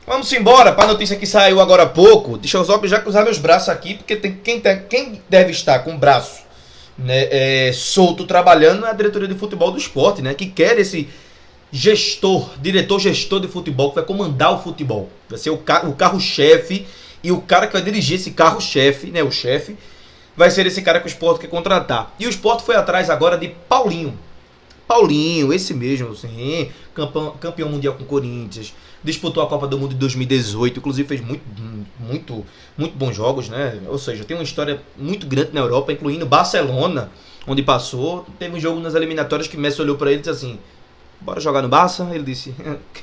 Vamos embora para a notícia que saiu agora há pouco. Deixa eu só já cruzar meus braços aqui, porque tem quem deve estar com o braço, né, solto trabalhando é a diretoria de futebol do Sport, né, que quer esse diretor-gestor de futebol que vai comandar o futebol. Vai ser o carro-chefe, e o cara que vai dirigir esse carro-chefe, né, o chefe, vai ser esse cara que o Sport quer contratar. E o Sport foi atrás agora de Paulinho. Paulinho, esse mesmo, sim, campeão mundial com o Corinthians, disputou a Copa do Mundo de 2018, inclusive fez muito bons jogos, né? Ou seja, tem uma história muito grande na Europa, incluindo Barcelona, onde passou. Teve um jogo nas eliminatórias que Messi olhou para ele e disse assim: bora jogar no Barça? Ele disse: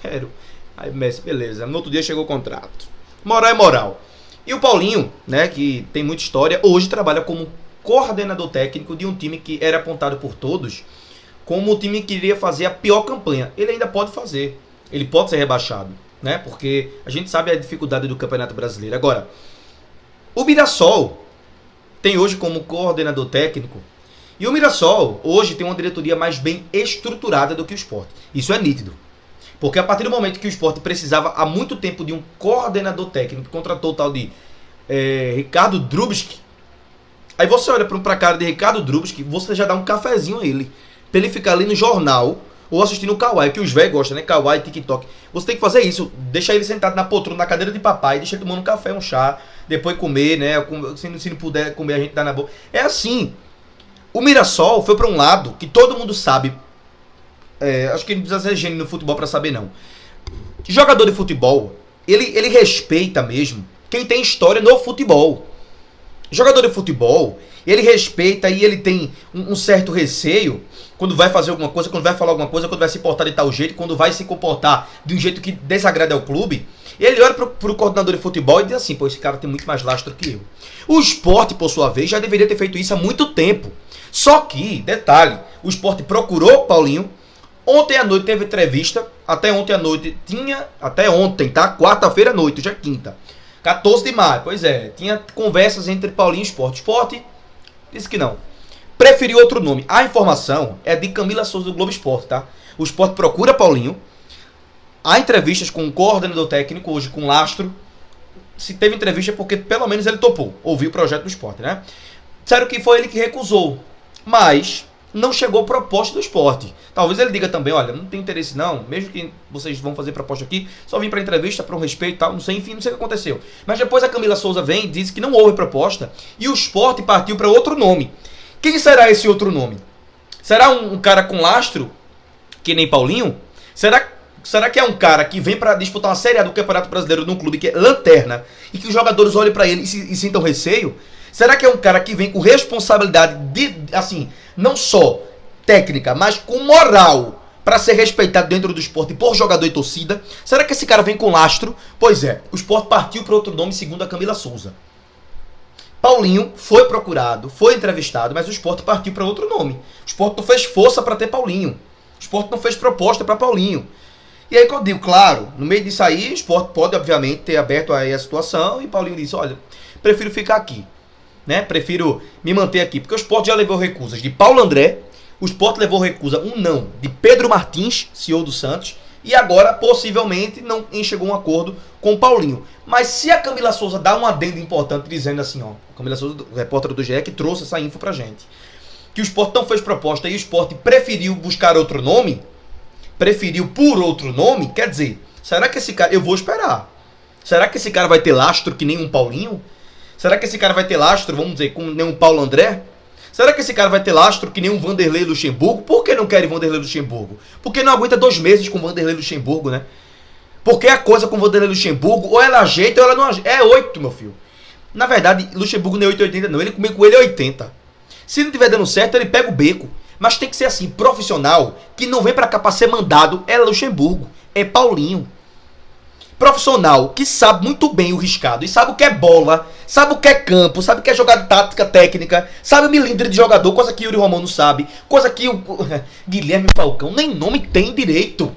quero. Aí Messi, beleza. No outro dia chegou o contrato. Moral é moral. E o Paulinho, né, que tem muita história, hoje trabalha como coordenador técnico de um time que era apontado por todos como o time que iria fazer a pior campanha. Ele ainda pode fazer. Ele pode ser rebaixado, né? Porque a gente sabe a dificuldade do Campeonato Brasileiro. Agora, o Mirassol tem hoje como coordenador técnico, e o Mirassol hoje tem uma diretoria mais bem estruturada do que o Sport. Isso é nítido. Porque a partir do momento que o Sport precisava há muito tempo de um coordenador técnico, contratou o tal de Ricardo Drubsky. Aí você olha para a cara de Ricardo Drubsky, você já dá um cafezinho a ele, pra ele ficar ali no jornal ou assistindo o Kawaii, que os velhos gostam, né? Kawaii, TikTok. Você tem que fazer isso, deixar ele sentado na poltrona, na cadeira de papai, deixa ele tomando um café, um chá, depois comer, né? Se não puder comer, a gente dá na boca. É assim. O Mirassol foi para um lado que todo mundo sabe. Acho que não precisa ser gênio no futebol para saber, não. Jogador de futebol, ele respeita mesmo quem tem história no futebol. Jogador de futebol, ele respeita e ele tem um certo receio quando vai fazer alguma coisa, quando vai falar alguma coisa, quando vai se portar de tal jeito, quando vai se comportar de um jeito que desagrada ao clube. Ele olha pro coordenador de futebol e diz assim: pô, esse cara tem muito mais lastro que eu. O Sport, por sua vez, já deveria ter feito isso há muito tempo. Só que, detalhe, o Sport procurou o Paulinho. Ontem à noite teve entrevista. Até ontem à noite tinha... Até ontem, tá? Quarta-feira à noite, hoje é quinta. 14 de maio, pois é. Tinha conversas entre Paulinho e Sport. Sport disse que não. Preferiu outro nome. A informação é de Camila Souza do Globo Esporte, tá? O Sport procura Paulinho. Há entrevistas com o coordenador técnico, hoje com Lastro. Se teve entrevista é porque pelo menos ele topou. Ouviu o projeto do Sport, né? Disseram que foi ele que recusou. Mas não chegou proposta do Sport. Talvez ele diga também: olha, não tem interesse não. Mesmo que vocês vão fazer proposta aqui, só vim para entrevista, para um respeito e tal. Não sei, enfim, não sei o que aconteceu. Mas depois a Camila Souza vem e diz que não houve proposta. E o Sport partiu para outro nome. Quem será esse outro nome? Será um cara com lastro, que nem Paulinho? Será que é um cara que vem para disputar uma Série A do Campeonato Brasileiro num clube que é lanterna e que os jogadores olhem para ele e sintam receio? Será que é um cara que vem com responsabilidade de, assim, não só técnica, mas com moral para ser respeitado dentro do esporte por jogador e torcida? Será que esse cara vem com lastro? Pois é, o Sport partiu para outro nome segundo a Camila Souza. Paulinho foi procurado, foi entrevistado, mas o Sport partiu para outro nome. O Sport não fez força para ter Paulinho. O Sport não fez proposta para Paulinho. E aí, quando eu digo, claro, no meio disso aí, o Sport pode, obviamente, ter aberto aí a situação, e Paulinho disse: olha, prefiro ficar aqui, né? Prefiro me manter aqui, porque o Sport já levou recusas de Paulo André, o Sport levou recusa um não de Pedro Martins, CEO do Santos, e agora, possivelmente, não chegou a um acordo com o Paulinho. Mas se a Camila Souza dá um adendo importante dizendo assim, ó, a Camila Souza, repórter do GE, que trouxe essa info pra gente, que o Sport não fez proposta e o Sport preferiu buscar outro nome, preferiu por outro nome, quer dizer, será que esse cara, eu vou esperar, será que esse cara vai ter lastro que nem um Paulinho? Será que esse cara vai ter lastro, vamos dizer, como nem um Paulo André? Será que esse cara vai ter lastro que nem um Vanderlei Luxemburgo? Por que não querem Vanderlei Luxemburgo? Porque não aguenta 2 meses com Vanderlei Luxemburgo, né? Porque a coisa com Vanderlei Luxemburgo, ou ela ajeita ou ela não ajeita. É 8, meu filho. Na verdade, Luxemburgo não é 8,80 não. Ele comigo com ele é 80. Se não tiver dando certo, ele pega o beco. Mas tem que ser assim, profissional, que não vem pra cá pra ser mandado. É Luxemburgo, é Paulinho. Profissional que sabe muito bem o riscado e sabe o que é bola, sabe o que é campo, sabe o que é jogada tática, técnica, sabe o milindre de jogador, coisa que Yuri Romão não sabe, coisa que o Guilherme Falcão nem nome tem direito.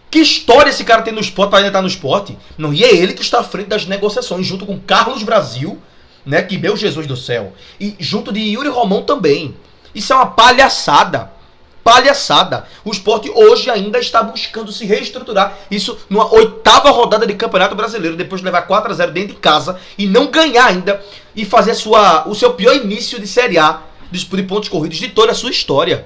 Que história esse cara tem no Sport para ainda estar no Sport? Não, e é ele que está à frente das negociações, junto com Carlos Brasil, né, que meu Jesus do céu, e junto de Yuri Romão também. Isso é uma palhaçada. palhaçada. O Sport hoje ainda está buscando se reestruturar. Isso numa 8ª rodada de Campeonato Brasileiro, depois de levar 4-0 dentro de casa e não ganhar ainda e fazer o seu pior início de Série A de pontos corridos de toda a sua história.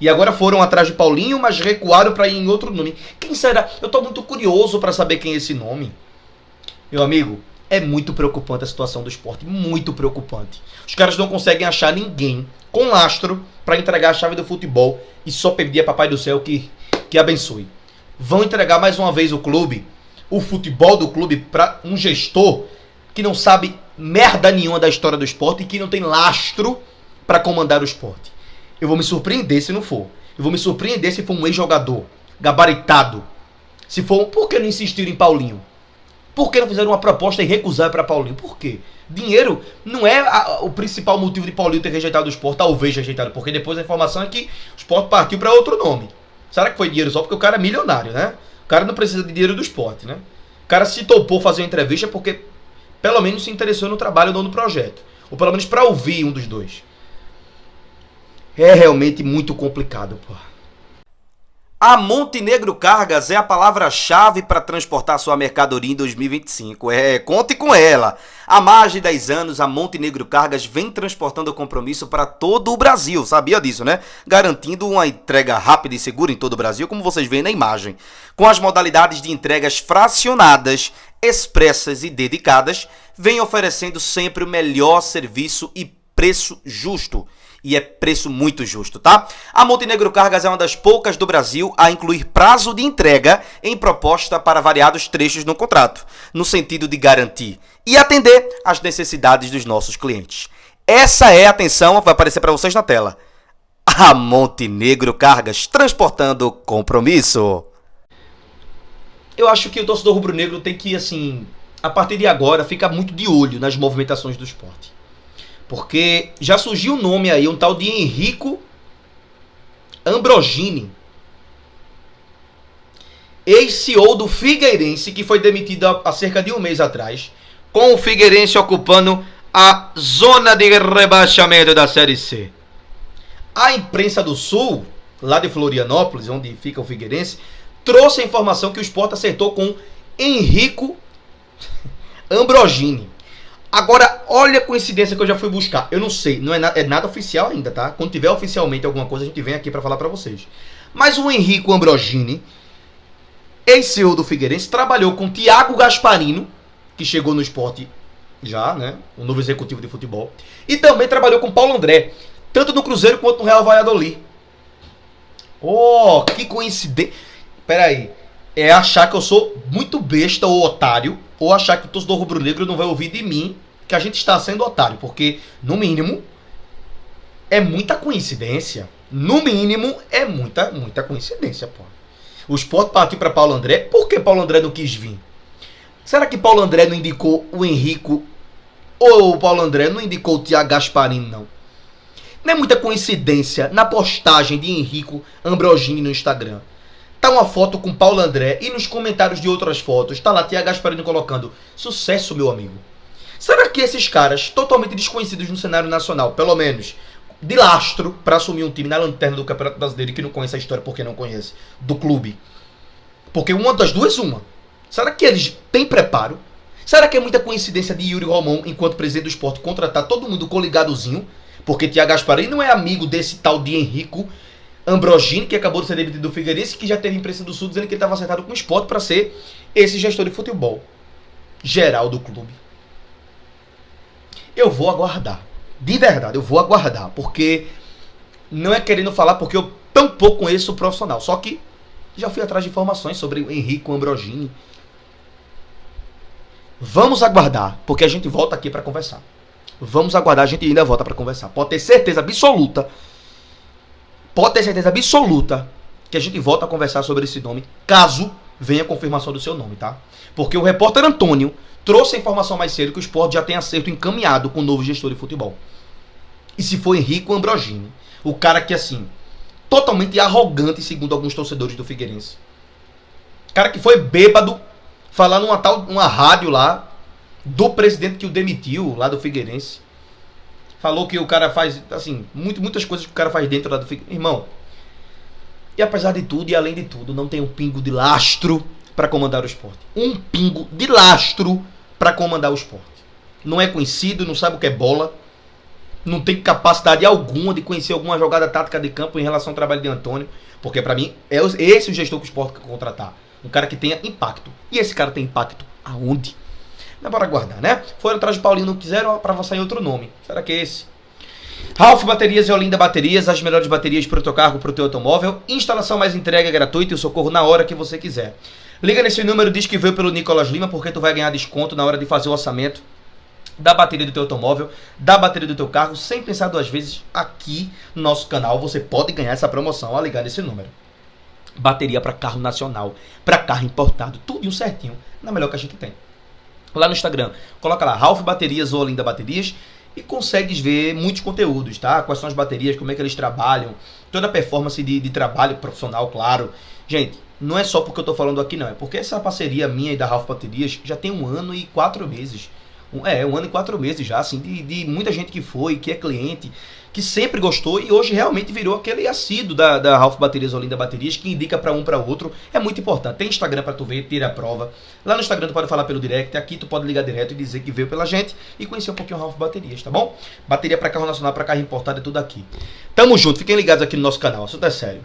E agora foram atrás de Paulinho, mas recuaram para ir em outro nome. Quem será? Eu estou muito curioso para saber quem é esse nome. Meu amigo, é muito preocupante a situação do Sport, muito preocupante. Os caras não conseguem achar ninguém com lastro para entregar a chave do futebol e só pedir a Papai do Céu que abençoe. Vão entregar mais uma vez o futebol do clube, para um gestor que não sabe merda nenhuma da história do Sport e que não tem lastro para comandar o Sport. Eu vou me surpreender se não for. Eu vou me surpreender se for um ex-jogador gabaritado. Se for, por que não insistiram em Paulinho? Por que não fizeram uma proposta e recusaram para Paulinho? Por quê? Dinheiro não é o principal motivo de Paulinho ter rejeitado o Sport, talvez rejeitado, porque depois a informação é que o Sport partiu para outro nome. Será que foi dinheiro só porque o cara é milionário, né? O cara não precisa de dinheiro do Sport, né? O cara se topou fazer uma entrevista porque pelo menos se interessou no trabalho do projeto. Ou pelo menos para ouvir um dos dois. É realmente muito complicado, pô. A Montenegro Cargas é a palavra-chave para transportar sua mercadoria em 2025. Conte com ela. Há mais de 10 anos, a Montenegro Cargas vem transportando o compromisso para todo o Brasil. Sabia disso, né? Garantindo uma entrega rápida e segura em todo o Brasil, como vocês veem na imagem. Com as modalidades de entregas fracionadas, expressas e dedicadas, vem oferecendo sempre o melhor serviço e preço justo. E é preço muito justo, tá? A Montenegro Cargas é uma das poucas do Brasil a incluir prazo de entrega em proposta para variados trechos no contrato, no sentido de garantir e atender às necessidades dos nossos clientes. Essa é a atenção, vai aparecer para vocês na tela. A Montenegro Cargas, transportando compromisso. Eu acho que o torcedor rubro-negro tem que, assim, a partir de agora, ficar muito de olho nas movimentações do Sport. Porque já surgiu um nome aí, um tal de Henrico Ambrogini, ex-CEO do Figueirense, que foi demitido há cerca de um mês atrás, com o Figueirense ocupando a zona de rebaixamento da Série C. A imprensa do Sul, lá de Florianópolis, onde fica o Figueirense, trouxe a informação que o Sport acertou com Henrico Ambrogini. Agora, olha a coincidência que eu já fui buscar. Eu não sei, não é nada oficial ainda, tá? Quando tiver oficialmente alguma coisa, a gente vem aqui para falar para vocês. Mas o Henrico Ambrogini, ex-CEO do Figueirense, trabalhou com Thiago Gasparino, que chegou no Sport já, né? O novo executivo de futebol. E também trabalhou com Paulo André, tanto no Cruzeiro quanto no Real Valladolid. Oh, que coincidência. Pera aí. É achar que eu sou muito besta ou otário, ou achar que o torcedor rubro-negro não vai ouvir de mim que a gente está sendo otário, porque, no mínimo, é muita coincidência. No mínimo, é muita coincidência, pô. O Sport partiu para Paulo André. Por que Paulo André não quis vir? Será que Paulo André não indicou o Henrico, ou o Paulo André não indicou o Thiago Gasparino, não? Não é muita coincidência na postagem de Henrico Ambrogini no Instagram. Tá uma foto com Paulo André e nos comentários de outras fotos tá lá Thiago Gasparino colocando sucesso, meu amigo. Será que esses caras, totalmente desconhecidos no cenário nacional, pelo menos de lastro para assumir um time na lanterna do Campeonato Brasileiro e que não conhece a história porque não conhece, do clube? Porque uma das duas, será que eles têm preparo? Será que é muita coincidência de Yuri Romão, enquanto presidente do Sport, contratar todo mundo coligadozinho? Porque Thiago Gasparino não é amigo desse tal de Henrico Ambrogini, que acabou de ser demitido do Figueirense, que já teve imprensa do Sul dizendo que ele estava acertado com o Sport para ser esse gestor de futebol geral do clube. Eu vou aguardar. De verdade, eu vou aguardar. Porque não é querendo falar porque eu tampouco conheço o profissional. Só que já fui atrás de informações sobre o Henrico Ambrogini. Vamos aguardar, porque a gente volta aqui para conversar. Vamos aguardar, a gente ainda volta para conversar. Pode ter certeza absoluta que a gente volta a conversar sobre esse nome, caso venha a confirmação do seu nome, tá? Porque o repórter Antônio trouxe a informação mais cedo que o Sport já tem acerto encaminhado com o novo gestor de futebol. E se for Henrico Ambrogini, o cara que, assim, totalmente arrogante, segundo alguns torcedores do Figueirense. Cara que foi bêbado, falar numa rádio lá, do presidente que o demitiu, lá do Figueirense. Falou que o cara faz, assim, muitas coisas que o cara faz dentro lá do Figueirense. Irmão, E apesar de tudo e além de tudo, não tem um pingo de lastro para comandar o esporte. Um pingo de lastro para comandar o esporte. Não é conhecido, não sabe o que é bola, não tem capacidade alguma de conhecer alguma jogada tática de campo em relação ao trabalho de Antônio, porque para mim é esse o gestor que o esporte quer contratar. Um cara que tenha impacto. E esse cara tem impacto aonde? Não é bora aguardar, né? Foram atrás de Paulinho, não quiseram, para avançar em outro nome. Será que é esse? Ralph Baterias e Olinda Baterias, as melhores baterias para o teu carro, para o teu automóvel. Instalação mais entrega gratuita e o socorro na hora que você quiser. Liga nesse número, diz que veio pelo Nicolas Lima, porque tu vai ganhar desconto na hora de fazer o orçamento da bateria do teu automóvel, da bateria do teu carro, sem pensar duas vezes. Aqui no nosso canal você pode ganhar essa promoção ao ligar nesse número. Bateria para carro nacional, para carro importado, tudo certinho, na melhor que a gente tem. Lá no Instagram, coloca lá Ralph Baterias ou Olinda Baterias e consegues ver muitos conteúdos, tá? Quais são as baterias, como é que eles trabalham, toda a performance de trabalho profissional, claro. Gente, não é só porque eu tô falando aqui não, é porque essa parceria minha e da Ralph Baterias já tem 1 ano e 4 meses. 1 ano e 4 meses já, assim, de muita gente que foi, que é cliente, que sempre gostou e hoje realmente virou aquele assíduo da Ralph Baterias ou Olinda Baterias, que indica para um para outro. É muito importante. Tem Instagram para tu ver, tira a prova. Lá no Instagram tu pode falar pelo direct, aqui tu pode ligar direto e dizer que veio pela gente e conhecer um pouquinho a Ralph Baterias, tá bom? Bateria para carro nacional, para carro importado, é tudo aqui. Tamo junto, fiquem ligados aqui no nosso canal, assunto é sério.